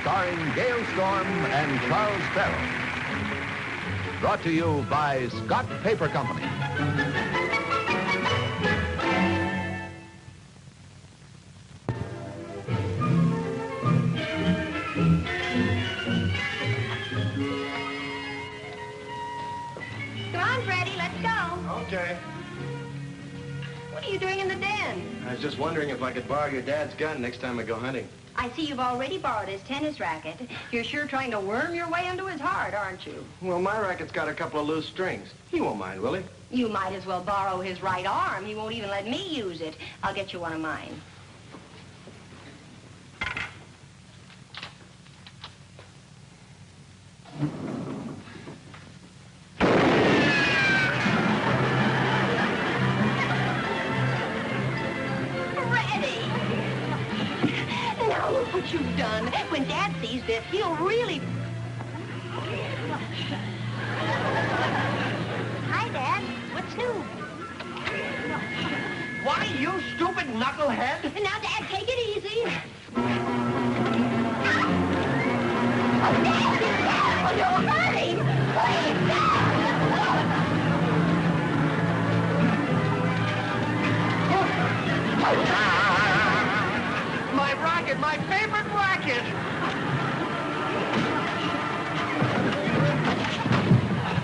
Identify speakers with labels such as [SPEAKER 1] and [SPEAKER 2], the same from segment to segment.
[SPEAKER 1] starring Gale Storm and Charles Farrell. Brought to you by Scott Paper Company.
[SPEAKER 2] Come on, Freddie, let's go.
[SPEAKER 3] Okay.
[SPEAKER 2] What are you doing in the den?
[SPEAKER 3] I was just wondering if I could borrow your dad's gun next time I go hunting.
[SPEAKER 2] I see you've already borrowed his tennis racket. You're sure trying to worm your way into his heart, aren't you?
[SPEAKER 3] Well, my racket's got a couple of loose strings. He won't mind, will he?
[SPEAKER 2] You might as well borrow his right arm. He won't even let me use it. I'll get you one of mine. Look what you've done. When Dad sees this, he'll really... Hi, Dad. What's new?
[SPEAKER 4] Why, you stupid knucklehead?
[SPEAKER 2] Now, Dad, take it easy. Oh, Dad, be careful. You'll hurt him. Please, Dad.
[SPEAKER 4] My racket, my favorite racket!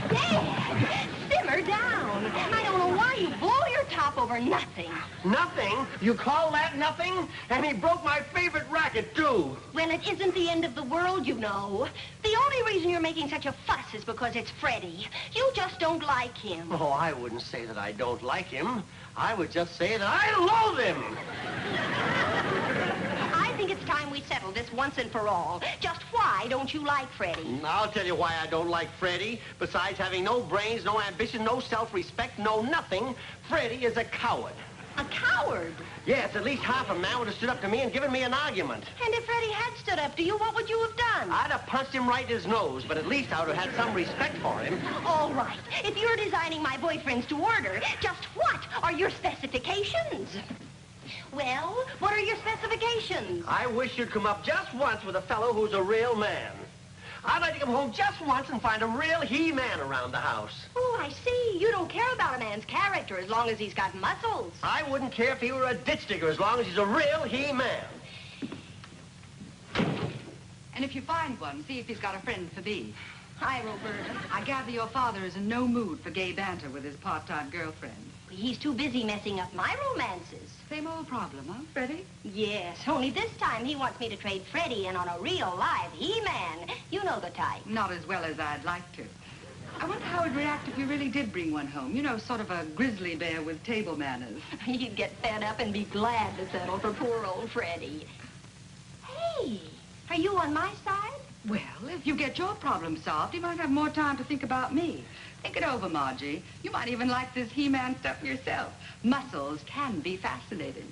[SPEAKER 2] Dad, simmer down. I don't know why you blow your top over nothing.
[SPEAKER 4] Nothing? You call that nothing? And he broke my favorite racket, too.
[SPEAKER 2] Well, it isn't the end of the world, you know. The only reason you're making such a fuss is because it's Freddie. You just don't like him.
[SPEAKER 4] Oh, I wouldn't say that I don't like him. I would just say that I loathe him.
[SPEAKER 2] I think it's time we settle this once and for all. Just why don't you like Freddie?
[SPEAKER 4] I'll tell you why I don't like Freddie. Besides having no brains, no ambition, no self-respect, no nothing, Freddie is a coward.
[SPEAKER 2] A coward?
[SPEAKER 4] Yes, at least half a man would have stood up to me and given me an argument.
[SPEAKER 2] And if Freddie had stood up to you, what would you have done?
[SPEAKER 4] I'd have punched him right in his nose, but at least I would have had some respect for him.
[SPEAKER 2] All right. If you're designing my boyfriends to order, just what are your specifications? Well, what are your specifications?
[SPEAKER 4] I wish you'd come up just once with a fellow who's a real man. I'd like to come home just once and find a real he-man around the house.
[SPEAKER 2] Oh, I see. You don't care about a man's character as long as he's got muscles.
[SPEAKER 4] I wouldn't care if he were a ditch digger as long as he's a real he-man.
[SPEAKER 5] And if you find one, see if he's got a friend for me.
[SPEAKER 2] Hi, Roberta.
[SPEAKER 5] I gather your father is in no mood for gay banter with his part-time girlfriend.
[SPEAKER 2] He's too busy messing up my romances.
[SPEAKER 5] Same old problem, huh, Freddie?
[SPEAKER 2] Yes, only this time he wants me to trade Freddie in on a real live he-man. You know the type.
[SPEAKER 5] Not as well as I'd like to. I wonder how he'd react if you really did bring one home. You know, sort of a grizzly bear with table manners.
[SPEAKER 2] He'd get fed up and be glad to settle for poor old Freddie. Hey, are you on my side?
[SPEAKER 5] Well, if you get your problem solved, you might have more time to think about me. Think it over, Margie. You might even like this he-man stuff yourself. Muscles can be fascinating.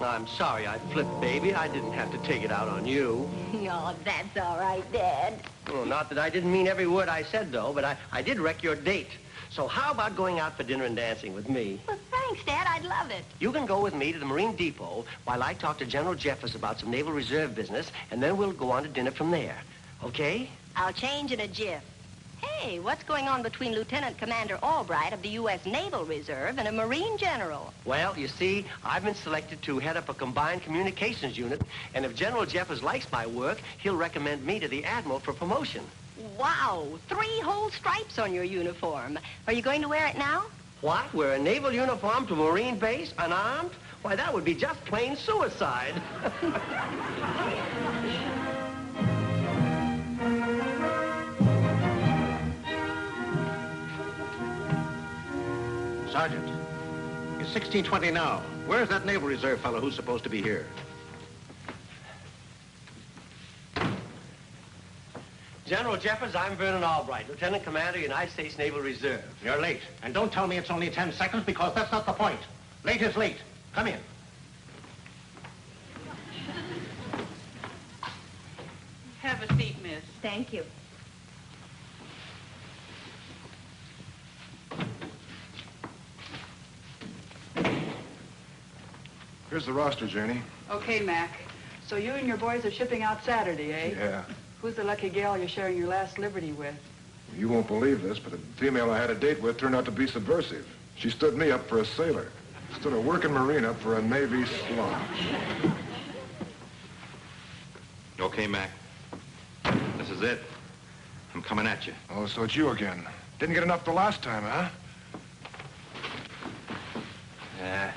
[SPEAKER 4] I'm sorry I flipped, baby. I didn't have to take it out on you.
[SPEAKER 2] Oh, that's all right, Dad.
[SPEAKER 4] Well, not that I didn't mean every word I said, though, but I did wreck your date. So how about going out for dinner and dancing with me?
[SPEAKER 2] Well, thanks, Dad. I'd love it.
[SPEAKER 4] You can go with me to the Marine Depot while I talk to General Jeffers about some Naval Reserve business, and then we'll go on to dinner from there. Okay?
[SPEAKER 2] I'll change in a jiff. Hey, what's going on between Lieutenant Commander Albright of the U.S. Naval Reserve and a Marine General?
[SPEAKER 4] Well, you see, I've been selected to head up a combined communications unit, and if General Jeffers likes my work, he'll recommend me to the Admiral for promotion.
[SPEAKER 2] Wow, 3 whole stripes on your uniform. Are you going to wear it now?
[SPEAKER 4] What? Wear a naval uniform to a Marine base, unarmed? Why, that would be just plain suicide.
[SPEAKER 6] Sergeant, it's 1620 now. Where's that Naval Reserve fellow who's supposed to be here?
[SPEAKER 4] General Jeffers, I'm Vernon Albright, Lieutenant Commander, United States Naval Reserve.
[SPEAKER 6] You're late. And don't tell me it's only 10 seconds, because that's not the point. Late is late. Come in.
[SPEAKER 5] Have a seat, miss.
[SPEAKER 2] Thank you.
[SPEAKER 7] Here's the roster, Janie.
[SPEAKER 5] Okay, Mac. So you and your boys are shipping out Saturday, eh?
[SPEAKER 7] Yeah.
[SPEAKER 5] Who's the lucky gal you're sharing your last liberty with?
[SPEAKER 7] You won't believe this, but the female I had a date with turned out to be subversive. She stood me up for a sailor. Stood a working Marine up for a Navy slob.
[SPEAKER 8] Okay, Mac. This is it. I'm coming at you.
[SPEAKER 7] Oh, so it's you again. Didn't get enough the last time, huh?
[SPEAKER 8] Yeah.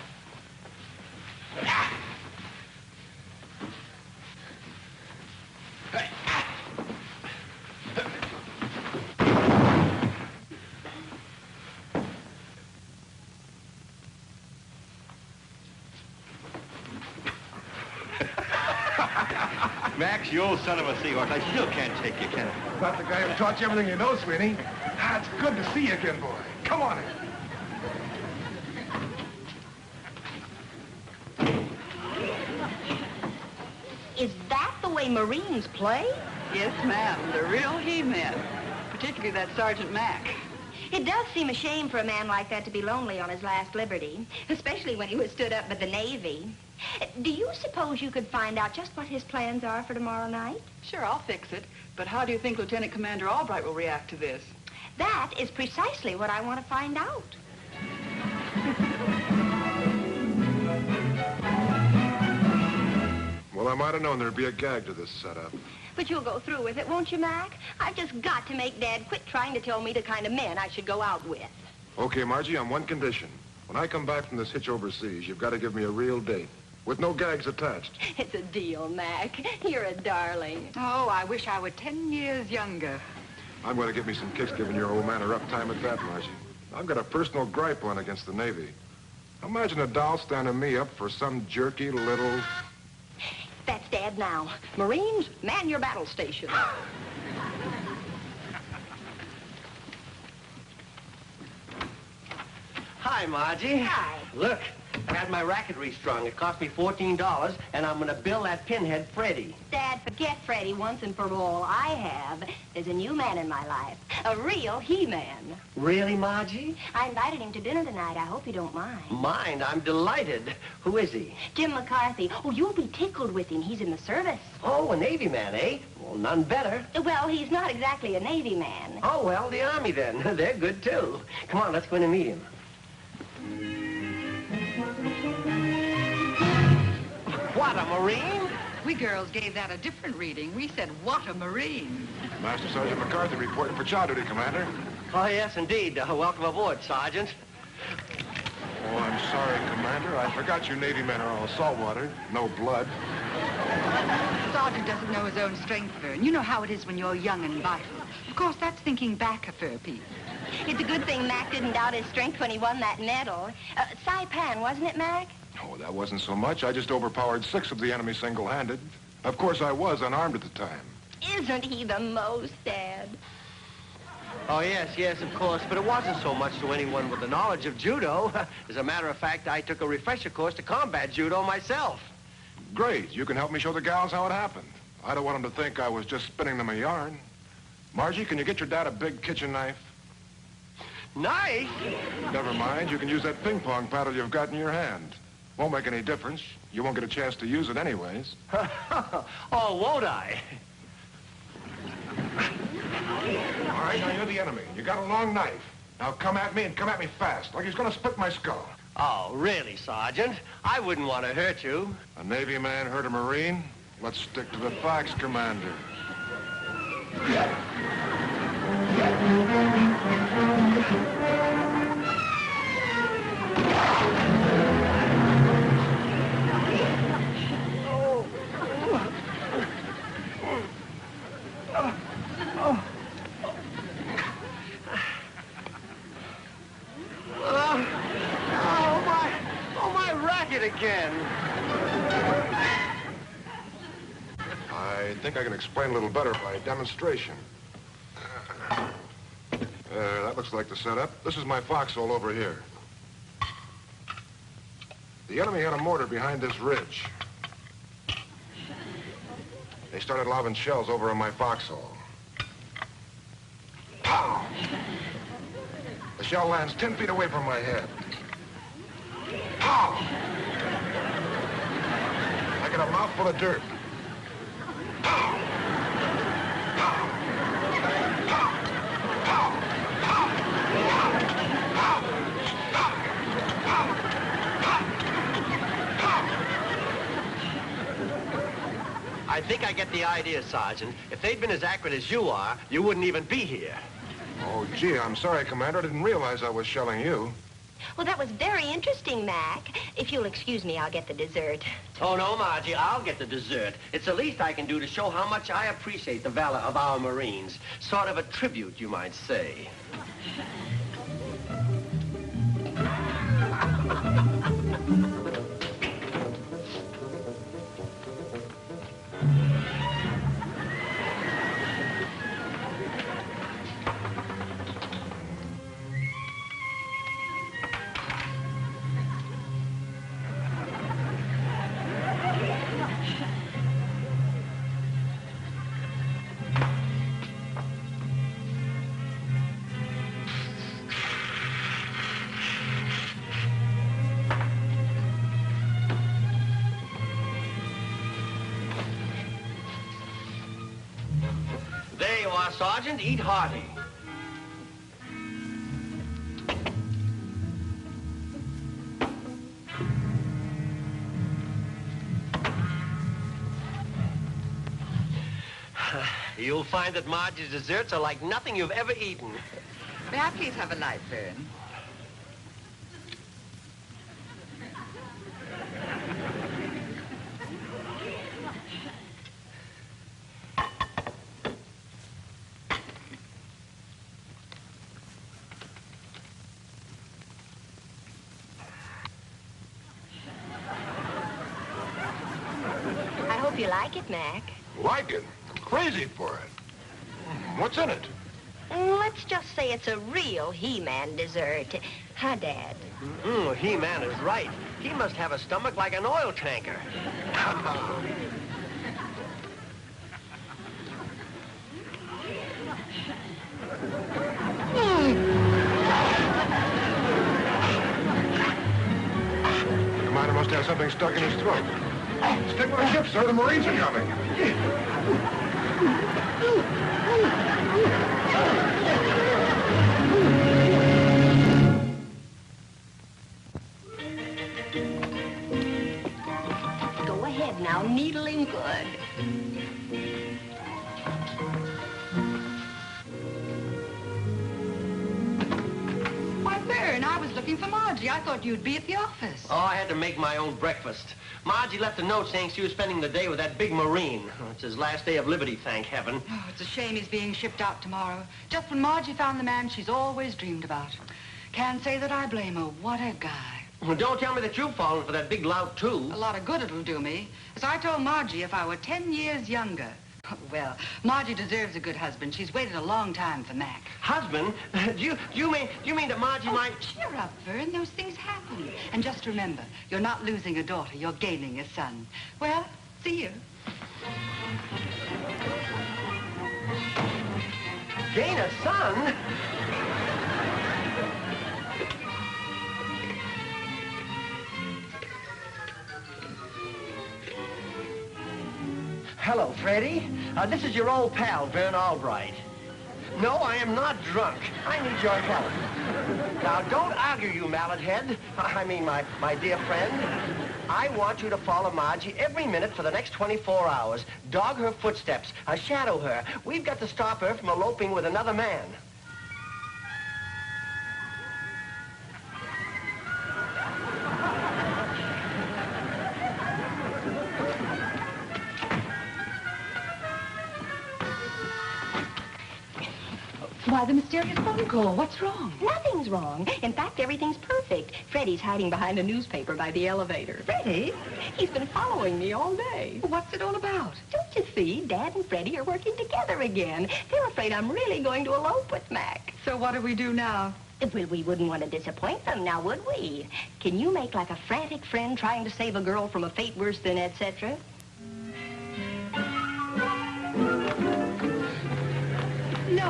[SPEAKER 8] Max, you old son of a seahorse. I still can't take you, can I?
[SPEAKER 7] Not the guy who taught you everything you know, Sweeney. Ah, it's good to see you again, boy. Come on in.
[SPEAKER 2] Is that the way Marines play?
[SPEAKER 5] Yes, ma'am. The real he-men. Particularly that Sergeant Mac.
[SPEAKER 2] It does seem a shame for a man like that to be lonely on his last liberty, especially when he was stood up by the Navy. Do you suppose you could find out just what his plans are for tomorrow night?
[SPEAKER 5] Sure, I'll fix it. But how do you think Lieutenant Commander Albright will react to this?
[SPEAKER 2] That is precisely what I want to find out.
[SPEAKER 7] Well, I might have known there'd be a gag to this setup.
[SPEAKER 2] But you'll go through with it, won't you, Mac? I've just got to make Dad quit trying to tell me the kind of men I should go out with.
[SPEAKER 7] Okay, Margie, on one condition. When I come back from this hitch overseas, you've got to give me a real date. With no gags attached.
[SPEAKER 2] It's a deal, Mac. You're a darling.
[SPEAKER 5] Oh, I wish I were 10 years younger.
[SPEAKER 7] I'm going to get me some kicks giving your old man a rough time at that, Margie. I've got a personal gripe on against the Navy. Imagine a doll standing me up for some jerky little...
[SPEAKER 2] That's Dad now. Marines, man your battle station.
[SPEAKER 4] Hi, Margie.
[SPEAKER 2] Hi.
[SPEAKER 4] Look, I had my racket restrung. It cost me $14, and I'm going to bill that pinhead Freddie.
[SPEAKER 2] Dad, forget Freddie once and for all. I have. There's a new man in my life. A real he-man.
[SPEAKER 4] Really, Margie?
[SPEAKER 2] I invited him to dinner tonight. I hope you don't mind.
[SPEAKER 4] Mind? I'm delighted. Who is he?
[SPEAKER 2] Jim McCarthy. Oh, you'll be tickled with him. He's in the service.
[SPEAKER 4] Oh, a Navy man, eh? Well, none better.
[SPEAKER 2] Well, he's not exactly a Navy man.
[SPEAKER 4] Oh, well, the Army then. They're good, too. Come on, let's go in and meet him. What, a Marine?
[SPEAKER 5] We girls gave that a different reading. We said, what a Marine.
[SPEAKER 7] Master Sergeant McCarthy reporting for chow duty, Commander.
[SPEAKER 4] Oh, yes, indeed. Welcome aboard, Sergeant.
[SPEAKER 7] Oh, I'm sorry, Commander. I forgot you Navy men are all saltwater. No blood.
[SPEAKER 5] The sergeant doesn't know his own strength, Vern. You know how it is when you're young and vital. Of course, that's thinking back a fair piece.
[SPEAKER 2] It's a good thing Mac didn't doubt his strength when he won that medal. Saipan, wasn't it, Mac?
[SPEAKER 7] Oh, that wasn't so much. I just overpowered 6 of the enemy single-handed. Of course, I was unarmed at the time.
[SPEAKER 2] Isn't he the most, Dad?
[SPEAKER 4] Oh, yes, of course. But it wasn't so much to anyone with the knowledge of judo. As a matter of fact, I took a refresher course to combat judo myself.
[SPEAKER 7] Great. You can help me show the gals how it happened. I don't want them to think I was just spinning them a yarn. Margie, can you get your dad a big kitchen knife?
[SPEAKER 4] Knife?
[SPEAKER 7] Never mind. You can use that ping pong paddle you've got in your hand. Won't make any difference. You won't get a chance to use it anyways.
[SPEAKER 4] Oh, won't I?
[SPEAKER 7] All right, now you're the enemy. You got a long knife. Now come at me and come at me fast, like he's going to split my skull.
[SPEAKER 4] Oh, really, Sergeant? I wouldn't want to hurt you.
[SPEAKER 7] A Navy man hurt a Marine? Let's stick to the facts, Commander.
[SPEAKER 4] Again.
[SPEAKER 7] I think I can explain a little better by demonstration. That looks like the setup. This is my foxhole over here. The enemy had a mortar behind this ridge. They started lobbing shells over in my foxhole. Pow! The shell lands 10 feet away from my head. Pow! I get a mouthful of dirt. Pow! Pow! Pow! Pow! Pow! Pow! Pow! Pow!
[SPEAKER 4] I think I get the idea, Sergeant. If they'd been as accurate as you are, you wouldn't even be here.
[SPEAKER 7] Oh, gee, I'm sorry, Commander. I didn't realize I was shelling you.
[SPEAKER 2] Well, that was very interesting, Mac. If you'll excuse me, I'll get the dessert.
[SPEAKER 4] Oh, no, Margie, I'll get the dessert. It's the least I can do to show how much I appreciate the valor of our Marines. Sort of a tribute, you might say. There you are, Sergeant. Eat hearty. You'll find that Margie's desserts are like nothing you've ever eaten.
[SPEAKER 5] May I please have a light, Fern?
[SPEAKER 2] I hope you like it, Mac.
[SPEAKER 7] Like it? I'm crazy for it. What's in it?
[SPEAKER 2] Let's just say it's a real He-Man dessert. Huh, Dad?
[SPEAKER 4] He-Man is right. He must have a stomach like an oil tanker.
[SPEAKER 7] The commander must have something stuck in his throat. Stick with the ship, sir. The Marines are coming.
[SPEAKER 2] Go ahead now, needle him good.
[SPEAKER 5] Why, Fern, I was looking for Margie. I thought you'd be at the office.
[SPEAKER 4] Oh, I had to make my own breakfast. Margie left a note saying she was spending the day with that big Marine. It's his last day of liberty, thank heaven.
[SPEAKER 5] Oh, it's a shame he's being shipped out tomorrow. Just when Margie found the man she's always dreamed about. Can't say that I blame her. What a guy.
[SPEAKER 4] Well, don't tell me that you've fallen for that big lout, too.
[SPEAKER 5] A lot of good it'll do me. As I told Margie, if I were 10 years younger. Well, Margie deserves a good husband. She's waited a long time for Mac.
[SPEAKER 4] Husband? Do you mean that Margie might...
[SPEAKER 5] Cheer up, Fern. Those things happen. And just remember, you're not losing a daughter. You're gaining a son. Well, see you.
[SPEAKER 4] Gain a son? Hello, Freddie. This is your old pal, Vern Albright. No, I am not drunk. I need your help. Now, don't argue, you mallet head. I mean, my dear friend. I want you to follow Margie every minute for the next 24 hours. Dog her footsteps. Shadow her. We've got to stop her from eloping with another man.
[SPEAKER 5] Why, the mysterious phone call. What's wrong?
[SPEAKER 2] Nothing's wrong. In fact, everything's perfect. Freddie's hiding behind a newspaper by the elevator.
[SPEAKER 5] Freddie?
[SPEAKER 2] He's been following me all day.
[SPEAKER 5] What's it all about?
[SPEAKER 2] Don't you see? Dad and Freddie are working together again. They're afraid I'm really going to elope with Mac.
[SPEAKER 5] So what do we do now?
[SPEAKER 2] Well, we wouldn't want to disappoint them, now would we? Can you make like a frantic friend trying to save a girl from a fate worse than etc.?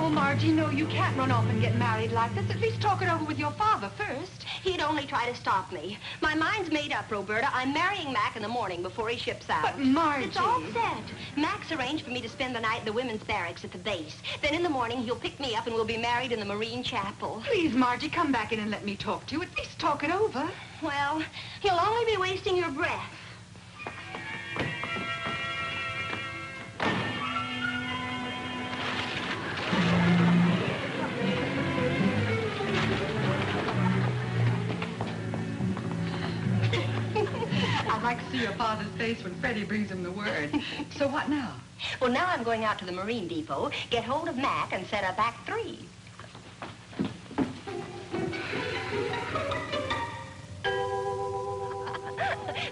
[SPEAKER 5] No, Margie, no, you can't run off and get married like this. At least talk it over with your father first.
[SPEAKER 2] He'd only try to stop me. My mind's made up, Roberta. I'm marrying Mac in the morning before he ships out.
[SPEAKER 5] But, Margie...
[SPEAKER 2] It's all set. Mac's arranged for me to spend the night at the women's barracks at the base. Then in the morning, he'll pick me up and we'll be married in the Marine Chapel.
[SPEAKER 5] Please, Margie, come back in and let me talk to you. At least talk it over.
[SPEAKER 2] Well, he'll only be wasting your breath.
[SPEAKER 5] I'd like to see your father's face when Freddie brings him the word. So what now?
[SPEAKER 2] Well, now I'm going out to the Marine Depot, get hold of Mac, and set up Act 3.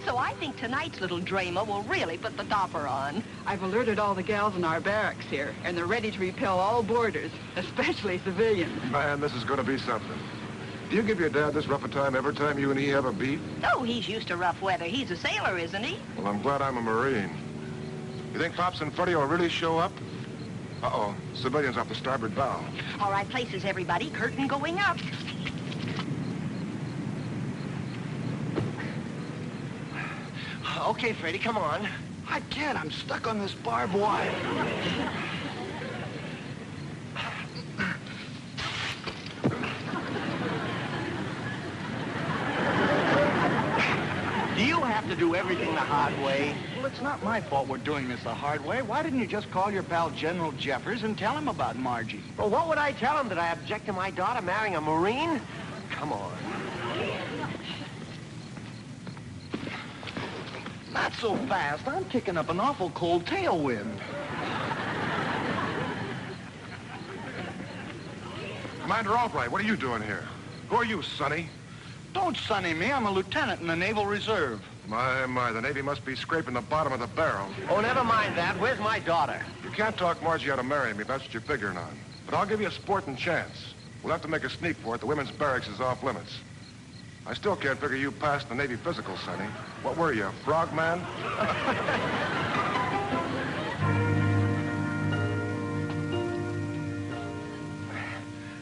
[SPEAKER 2] So I think tonight's little drama will really put the topper on.
[SPEAKER 5] I've alerted all the gals in our barracks here, and they're ready to repel all boarders, especially civilians.
[SPEAKER 7] Man, this is going to be something. Do you give your dad this rough a time every time you and he have a beef?
[SPEAKER 2] Oh, he's used to rough weather. He's a sailor, isn't he?
[SPEAKER 7] Well, I'm glad I'm a Marine. You think Pops and Freddie will really show up? Uh-oh, civilians off the starboard bow.
[SPEAKER 2] All right, places, everybody. Curtain going up.
[SPEAKER 4] Okay, Freddie, come on.
[SPEAKER 3] I can't. I'm stuck on this barbed wire.
[SPEAKER 4] Do you have to do everything the hard way?
[SPEAKER 3] Well, it's not my fault we're doing this the hard way. Why didn't you just call your pal General Jeffers and tell him about Margie?
[SPEAKER 4] Well, what would I tell him? That I object to my daughter marrying a Marine? Come on.
[SPEAKER 3] Not so fast. I'm kicking up an awful cold tailwind.
[SPEAKER 7] Commander Albright, what are you doing here? Who are you, Sonny?
[SPEAKER 3] Don't sonny me. I'm a lieutenant in the Naval Reserve.
[SPEAKER 7] My, the Navy must be scraping the bottom of the barrel.
[SPEAKER 4] Oh, never mind that. Where's my daughter?
[SPEAKER 7] You can't talk Margie out of marrying me. That's what you're figuring on. But I'll give you a sporting chance. We'll have to make a sneak for it. The women's barracks is off limits. I still can't figure you past the Navy physical, Sonny. What were you, a frogman?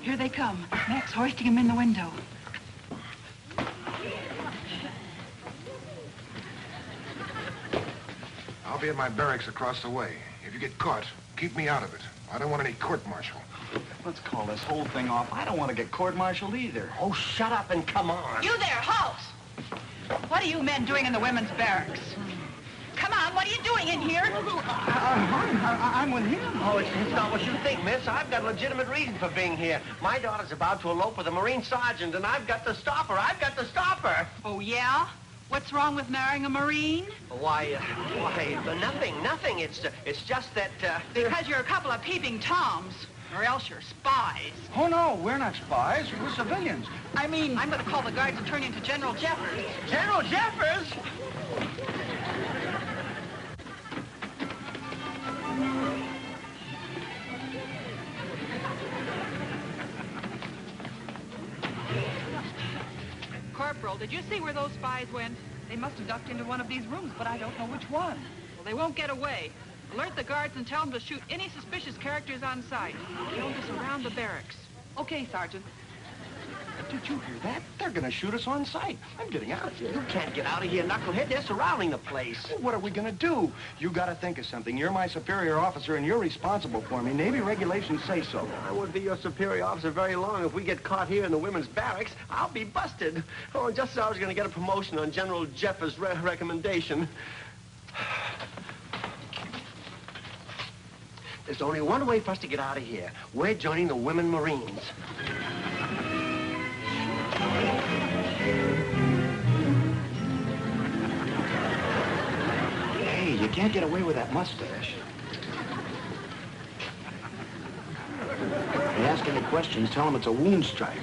[SPEAKER 5] Here they come. Mac's hoisting him in the window.
[SPEAKER 7] I'll be at my barracks across the way. If you get caught, keep me out of it. I don't want any court-martial.
[SPEAKER 3] Let's call this whole thing off. I don't want to get court-martialed either.
[SPEAKER 4] Oh, shut up and come on.
[SPEAKER 5] You there, halt! What are you men doing in the women's barracks? Come on, what are you doing in here?
[SPEAKER 3] I'm with him.
[SPEAKER 4] Oh, it's not what you think, miss. I've got a legitimate reason for being here. My daughter's about to elope with a Marine sergeant, and I've got to stop her. I've got to stop her.
[SPEAKER 5] Oh, yeah? What's wrong with marrying a Marine?
[SPEAKER 4] Why, nothing. It's just that,
[SPEAKER 5] Because you're a couple of peeping toms. Or else you're spies.
[SPEAKER 3] Oh, no, we're not spies. We're civilians. I mean...
[SPEAKER 5] I'm going to call the guards and turn you into General Jeffers.
[SPEAKER 4] General Jeffers?
[SPEAKER 5] Corporal, did you see where those spies went? They must have ducked into one of these rooms, but I don't know which one. Well, they won't get away. Alert the guards and tell them to shoot any suspicious characters on sight. They'll just surround the barracks. Okay, Sergeant.
[SPEAKER 3] Did you hear that? They're going to shoot us on sight. I'm getting out of here.
[SPEAKER 4] You can't get out of here, knucklehead. They're surrounding the place.
[SPEAKER 3] What are we going to do? You got to think of something. You're my superior officer, and you're responsible for me. Navy regulations say so.
[SPEAKER 4] I won't be your superior officer very long. If we get caught here in the women's barracks, I'll be busted. Oh, just as I was going to get a promotion on General Jeffers' recommendation. There's only one way for us to get out of here. We're joining the Women Marines.
[SPEAKER 3] Hey, you can't get away with that mustache. If you ask any questions, tell them it's a wound strike.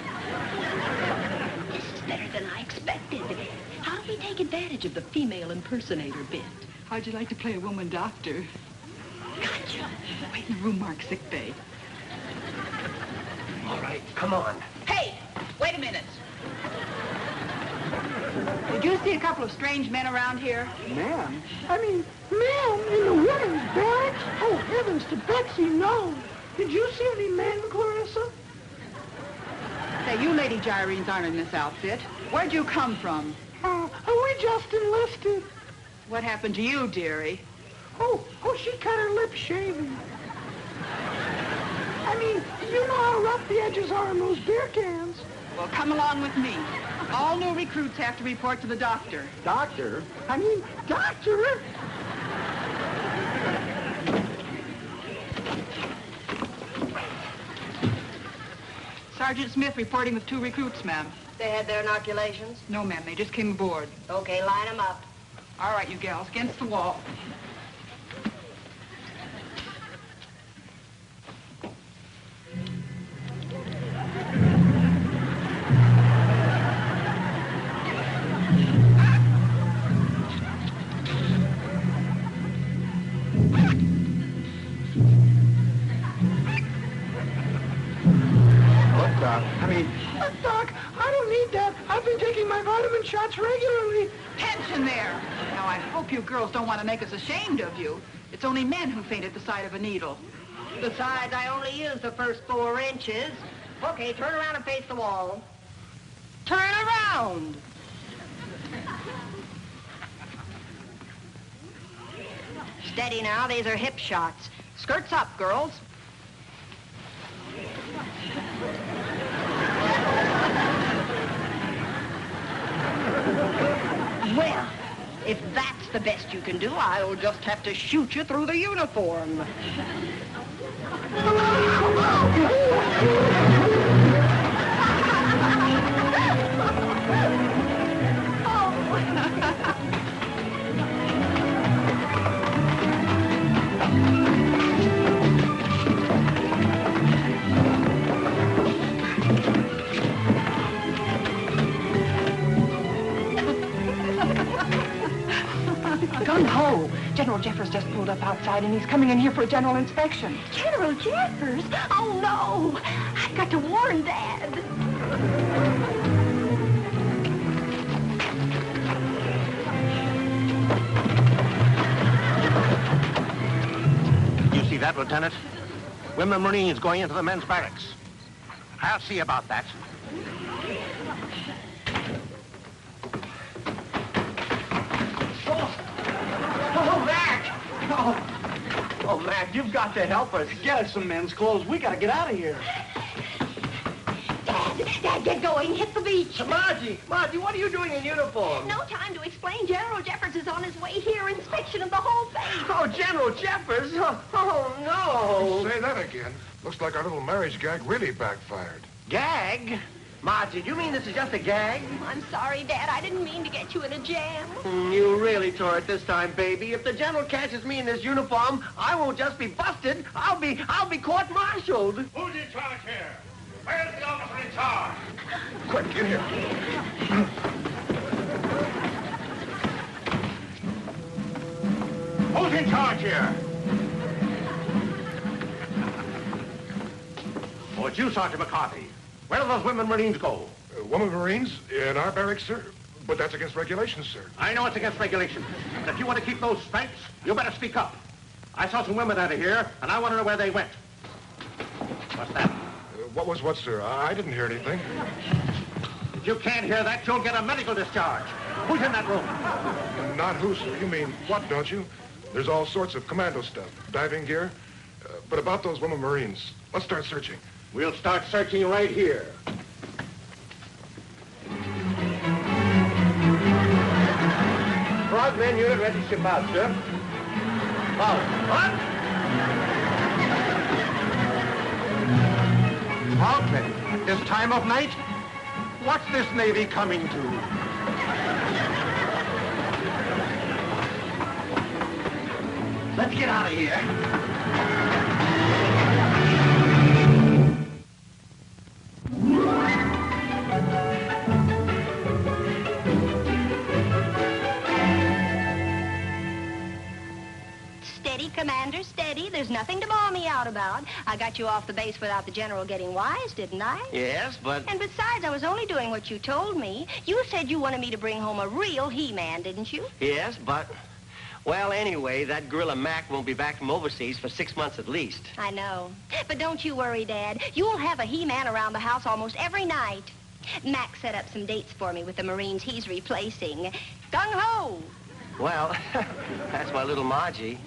[SPEAKER 2] This is better than I expected. How do we take advantage of the female impersonator bit?
[SPEAKER 5] How'd you like to play a woman doctor?
[SPEAKER 2] Gotcha.
[SPEAKER 5] Wait in the room marked sick bay.
[SPEAKER 4] All right, come on.
[SPEAKER 5] Hey, wait a minute. Did you see a couple of strange men around here?
[SPEAKER 9] Man, in the women's barracks? Oh, heavens to Betsy, no. Did you see any men, Clarissa?
[SPEAKER 5] Say, you Lady Gyrenes aren't in this outfit. Where'd you come from?
[SPEAKER 9] We just enlisted.
[SPEAKER 5] What happened to you, dearie?
[SPEAKER 9] Oh, she cut her lip shaving. I mean, you know how rough the edges are on those beer cans.
[SPEAKER 5] Well, come along with me. All new recruits have to report to the doctor.
[SPEAKER 3] Doctor?
[SPEAKER 9] Doctor?
[SPEAKER 5] Sergeant Smith reporting with 2 recruits, ma'am.
[SPEAKER 2] They had their inoculations?
[SPEAKER 5] No, ma'am, they just came aboard.
[SPEAKER 2] Okay, line them up.
[SPEAKER 5] All right, you gals, against the wall.
[SPEAKER 9] Look, Doc, I don't need that. I've been taking my vitamin shots regularly.
[SPEAKER 5] Tension there. Now, I hope you girls don't want to make us ashamed of you. It's only men who faint at the sight of a needle.
[SPEAKER 2] Besides, I only used the first 4 inches. Okay, turn around and face the wall. Turn around. Steady now, these are hip shots. Skirts up, girls. Well, if that's the best you can do, I'll just have to shoot you through the uniform.
[SPEAKER 9] Gung-ho! General Jeffers just pulled up outside, and he's coming in here for a general inspection.
[SPEAKER 2] General Jeffers? Oh, no. I've got to warn Dad.
[SPEAKER 6] You see that, Lieutenant? Women Marines going into the men's barracks. I'll see about that.
[SPEAKER 4] Oh, Mac, you've got to help us.
[SPEAKER 3] Get us some men's clothes. We gotta get out of here.
[SPEAKER 2] Dad, get going. Hit the beach.
[SPEAKER 4] Margie, what are you doing in uniform?
[SPEAKER 2] No time to explain. General Jeffers is on his way here. Inspection of the whole base.
[SPEAKER 4] Oh, General Jeffers? Oh, no.
[SPEAKER 7] Say that again. Looks like our little marriage gag really backfired.
[SPEAKER 4] Gag? Margie, you mean this is just a gag?
[SPEAKER 2] I'm sorry, Dad. I didn't mean to get you in a jam.
[SPEAKER 4] You really tore it this time, baby. If the general catches me in this uniform, I won't just be busted. I'll be court-martialed.
[SPEAKER 6] Who's in charge here? Where's the officer in charge?
[SPEAKER 7] Quick, get here.
[SPEAKER 6] Who's in charge here? Oh, it's you, Sergeant McCarthy. Where do those women Marines go?
[SPEAKER 7] Women Marines in our barracks, sir? But that's against regulations, sir.
[SPEAKER 6] I know it's against regulations. But if you want to keep those spanks, you better speak up. I saw some women out of here, and I want to know where they went. What's that?
[SPEAKER 7] What was what, sir? I didn't hear anything.
[SPEAKER 6] If you can't hear that, you'll get a medical discharge. Who's in that room?
[SPEAKER 7] Not who, sir. You mean what, don't you? There's all sorts of commando stuff, diving gear. But about those women Marines, let's start searching.
[SPEAKER 6] We'll start searching right here.
[SPEAKER 4] Frogman unit ready to ship out, sir. What?
[SPEAKER 6] Frogmen, at this time of night? What's this Navy coming to?
[SPEAKER 4] Let's get out of here.
[SPEAKER 2] Steady, Commander, steady. There's nothing to bawl me out about. I got you off the base without the general getting wise, didn't I?
[SPEAKER 4] Yes, but...
[SPEAKER 2] And besides, I was only doing what you told me. You said you wanted me to bring home a real He-Man, didn't you?
[SPEAKER 4] Yes, but... Well, anyway, that gorilla Mac won't be back from overseas for 6 months at least.
[SPEAKER 2] I know. But don't you worry, Dad. You'll have a He-Man around the house almost every night. Mac set up some dates for me with the Marines he's replacing. Gung-ho!
[SPEAKER 4] Well, that's my little Margie.